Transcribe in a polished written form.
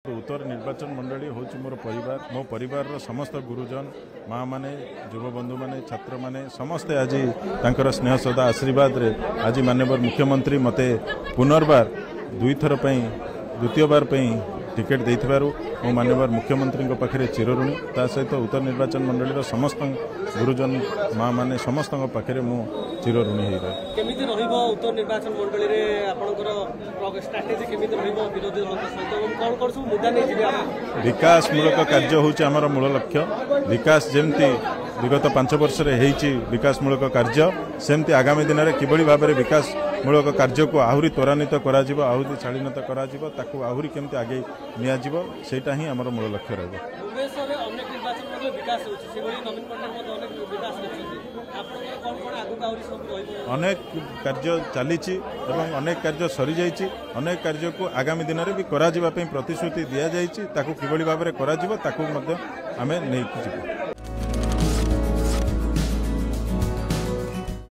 उत्तर निर्वाचन मंडली हूँ मोर परिवार मो परिवार समस्त गुरुजन माँ माने युवबंधु माने छात्र माने समस्ते आज तांकर स्नेह सदा आशीर्वाद रे आज माननीय मुख्यमंत्री मते पुनर्बार दुईथर द्वितीय बार टिकेट देथिबारु मो माननीय मुख्यमंत्री पाखे चिरऋणी ता सहित उत्तर निर्वाचन मंडली समस्त गुरुजन माँ माने समस्त पाखे मु चिरऋणी हो केमिति रहिबो उत्तर निर्वाचन मंडली रे आपनकर स्ट्रैटेजी केमिति रहिबो विरोधी दल सहित कोन कोन सब मुद्दा नै जिबे विकास मूलक कार्य होउछ हमर मूल लक्ष्य विकास जेमती विगत 5 वर्ष रे हेइछि विकास मूलक कार्य सेमती आगामी दिन में किभली भाव में विकास मूलक कार्य को आहुरी त्वरान्वित करा जिवो आहुरी शालीनत करा जिवो ताकू आहुरी केमती आगे निया जिवो सेटा ही हमर मूल लक्ष्य रहबो। भुवनेश्वर रे अनेक निर्वाचन मध्ये विकास होउछि सेबली नवीन पटनायक मध्ये अनेक विकास होउछि आपनकर कोन कोन आगु आहुरी सब रहइबो अनेक कार्य चलीछि एवं अनेक कार्य सरी जाइछि अनेक कार्य को आगामी दिन में भी करा जिबा पे प्रतिश्रुति दिया जाइछि ताकू किभली भाव में करा जिवो ताकू मध्ये आमे नै जिवो।